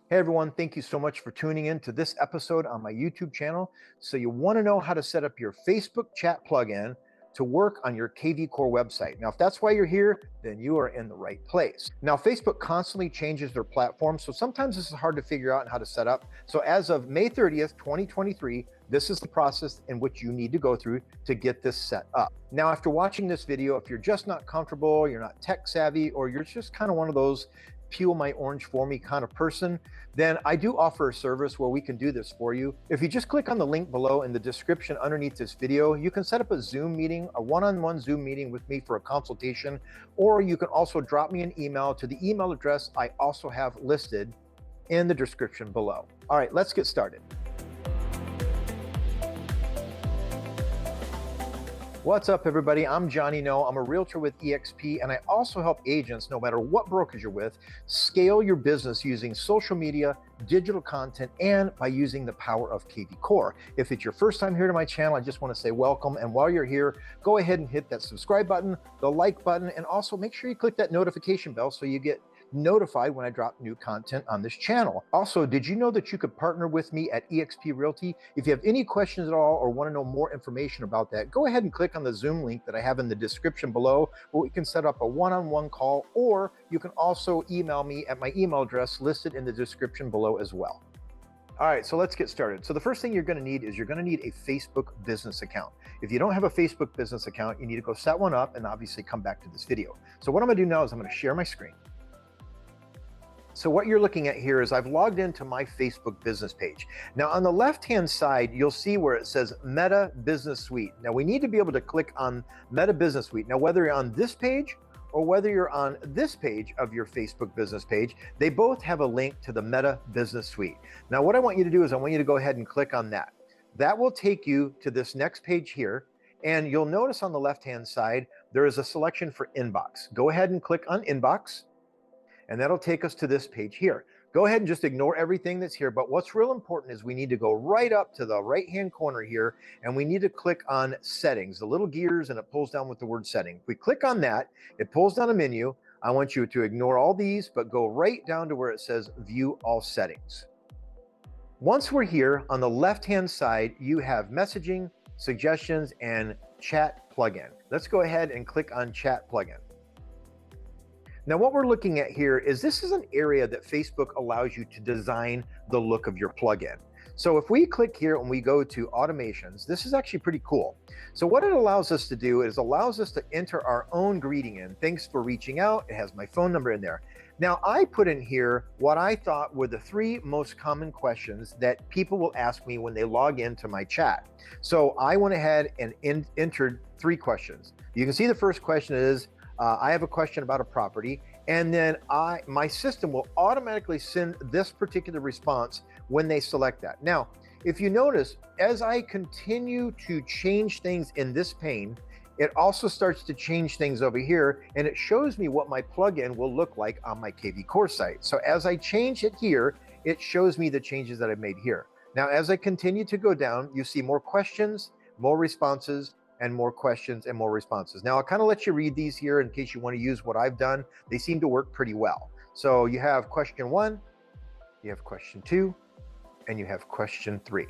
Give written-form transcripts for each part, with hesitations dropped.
Hey everyone, thank you so much for tuning in to this episode on my YouTube channel. So you want to know how to set up your Facebook chat plugin to work on your kvCore website. Now, if that's why you're here, then you are in the right place. Now, Facebook constantly changes their platform, so sometimes this is hard to figure out how to set up. So as of May 30th, 2023, this is the process in which you need to go through to get this set up. Now, after watching this video, if you're just not comfortable, you're not tech savvy, or you're just kind of one of those peel my orange for me kind of person, then I do offer a service where we can do this for you. If you just click on the link below in the description underneath this video, you can set up a Zoom meeting, a one-on-one Zoom meeting with me for a consultation, or you can also drop me an email to the email address I also have listed in the description below. All right, let's get started. What's up, everybody? I'm Johnny No. I'm a realtor with eXp, and I also help agents, no matter what brokerage you're with, scale your business using social media, digital content, and by using the power of kvCore. If it's your first time here to my channel, I just want to say welcome. And while you're here, go ahead and hit that subscribe button, the like button, and also make sure you click that notification bell so you get notified when I drop new content on this channel. Also, did you know that you could partner with me at eXp Realty? If you have any questions at all or want to know more information about that, go ahead and click on the Zoom link that I have in the description below, where we can set up a one-on-one call, or you can also email me at my email address listed in the description below as well. All right, so let's get started. So the first thing you're going to need is you're going to need a Facebook business account. If you don't have a Facebook business account, you need to go set one up and obviously come back to this video. So what I'm going to do now is I'm going to share my screen. So what you're looking at here is I've logged into my Facebook business page. Now on the left-hand side, you'll see where it says Meta Business Suite. Now we need to be able to click on Meta Business Suite. Now whether you're on this page or whether you're on this page of your Facebook business page, they both have a link to the Meta Business Suite. Now what I want you to do is I want you to go ahead and click on that. That will take you to this next page here. And you'll notice on the left-hand side, there is a selection for Inbox. Go ahead and click on Inbox, and that'll take us to this page here. Go ahead and just ignore everything that's here, but what's real important is we need to go right up to the right-hand corner here, and we need to click on Settings, the little gears, and it pulls down with the word Setting. If we click on that, it pulls down a menu. I want you to ignore all these, but go right down to where it says View All Settings. Once we're here, on the left-hand side, you have Messaging, Suggestions, and Chat Plugin. Let's go ahead and click on Chat Plugin. Now what we're looking at here is this is an area that Facebook allows you to design the look of your plugin. So if we click here and we go to automations, this is actually pretty cool. So what it allows us to do is allows us to enter our own greeting in. Thanks for reaching out. It has my phone number in there. Now I put in here what I thought were the 3 most common questions that people will ask me when they log into my chat. So I went ahead and entered 3 questions. You can see the first question is, I have a question about a property, and then my system will automatically send this particular response when they select that. Now, if you notice, as I continue to change things in this pane, it also starts to change things over here, and it shows me what my plugin will look like on my kvCore site. So as I change it here, it shows me the changes that I've made here. Now, as I continue to go down, you see more questions, more responses, and more questions and more responses. Now I'll kind of let you read these here in case you want to use what I've done. They seem to work pretty well. So you have question 1, you have question 2, and you have question 3.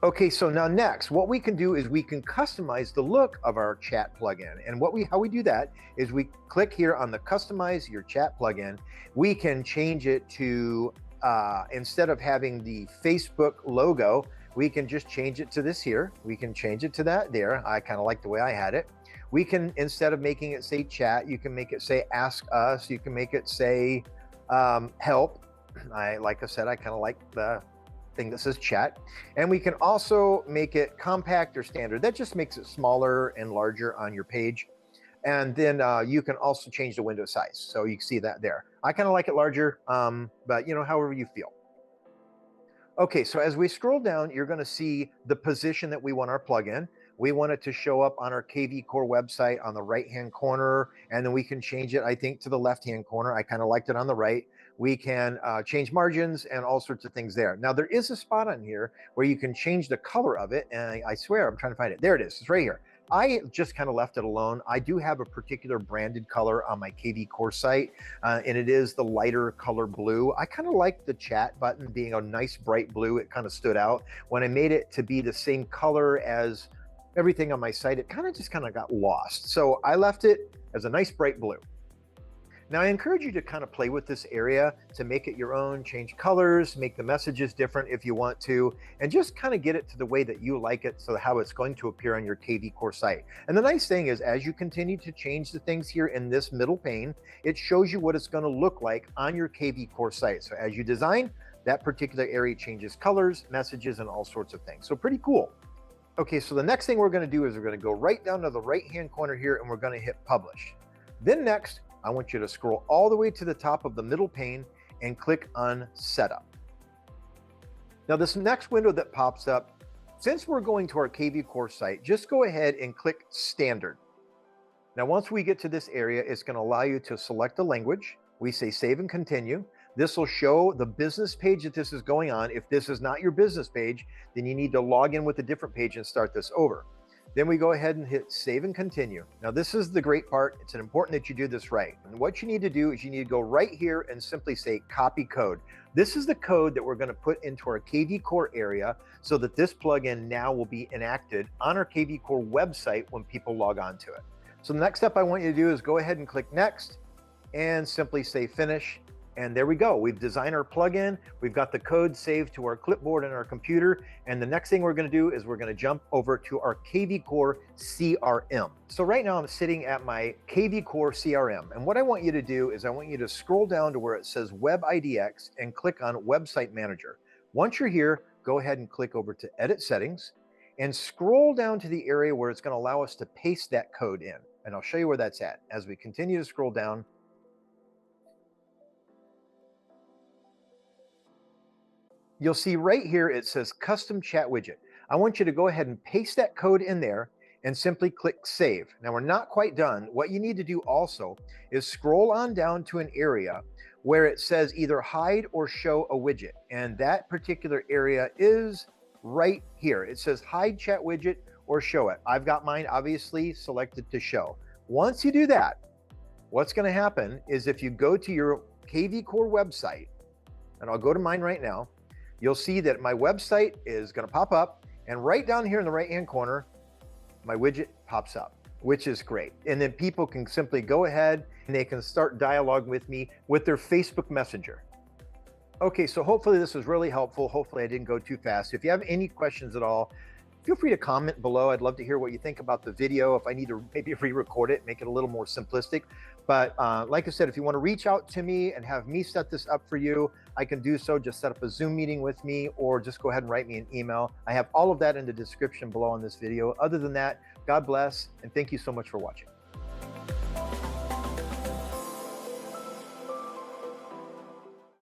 Okay, so now next, what we can do is we can customize the look of our chat plugin. And how we do that is we click here on the customize your chat plugin. We can change it to, instead of having the Facebook logo, we can just change it to this here. We can change it to that there. I kind of like the way I had it. We can, instead of making it say chat, you can make it say ask us. You can make it say help. Like I said, I kind of like the thing that says chat. And we can also make it compact or standard. That just makes it smaller and larger on your page. And then you can also change the window size. So you can see that there. I kind of like it larger, but however you feel. Okay, so as we scroll down, you're going to see the position that we want our plugin. We want it to show up on our kvCore website on the right-hand corner, and then we can change it, I think, to the left-hand corner. I kind of liked it on the right. We can change margins and all sorts of things there. Now, there is a spot on here where you can change the color of it, and I swear, I'm trying to find it. There it is. It's right here. I just kind of left it alone. I do have a particular branded color on my kvCore site, and it is the lighter color blue. I kind of like the chat button being a nice bright blue. It kind of stood out. When I made it to be the same color as everything on my site, it kind of got lost. So I left it as a nice bright blue. Now I encourage you to kind of play with this area to make it your own, change colors, make the messages different if you want to, and just kind of get it to the way that you like it, so how it's going to appear on your kvCore site. And the nice thing is, as you continue to change the things here in this middle pane, it shows you what it's going to look like on your kvCore site. So as you design, that particular area changes colors, messages, and all sorts of things. So pretty cool. Okay, so the next thing we're going to do is we're going to go right down to the right-hand corner here, and we're going to hit publish. Then next, I want you to scroll all the way to the top of the middle pane and click on Setup. Now this next window that pops up, since we're going to our kvCore site, just go ahead and click Standard. Now once we get to this area, it's going to allow you to select a language. We say Save and Continue. This will show the business page that this is going on. If this is not your business page, then you need to log in with a different page and start this over. Then we go ahead and hit Save and Continue. Now this is the great part. It's important that you do this right. And what you need to do is you need to go right here and simply say copy code. This is the code that we're going to put into our kvCore area so that this plugin now will be enacted on our kvCore website when people log on to it. So the next step I want you to do is go ahead and click Next and simply say Finish. And there we go. We've designed our plugin. We've got the code saved to our clipboard and our computer. And the next thing we're going to do is we're going to jump over to our kvCore CRM. So right now I'm sitting at my kvCore CRM. And what I want you to do is I want you to scroll down to where it says Web IDX and click on Website Manager. Once you're here, go ahead and click over to Edit Settings and scroll down to the area where it's going to allow us to paste that code in. And I'll show you where that's at. As we continue to scroll down, you'll see right here, it says Custom Chat Widget. I want you to go ahead and paste that code in there and simply click Save. Now we're not quite done. What you need to do also is scroll on down to an area where it says either hide or show a widget. And that particular area is right here. It says hide chat widget or show it. I've got mine obviously selected to show. Once you do that, what's going to happen is if you go to your kvCore website, and I'll go to mine right now, you'll see that my website is going to pop up, and right down here in the right-hand corner, my widget pops up, which is great. And then people can simply go ahead and they can start dialogue with me with their Facebook Messenger. Okay, so hopefully this was really helpful. Hopefully I didn't go too fast. If you have any questions at all, feel free to comment below. I'd love to hear what you think about the video. If I need to maybe re-record it, make it a little more simplistic. But like I said, if you want to reach out to me and have me set this up for you, I can do so. Just set up a Zoom meeting with me, or just go ahead and write me an email. I have all of that in the description below on this video. Other than that, God bless, and thank you so much for watching.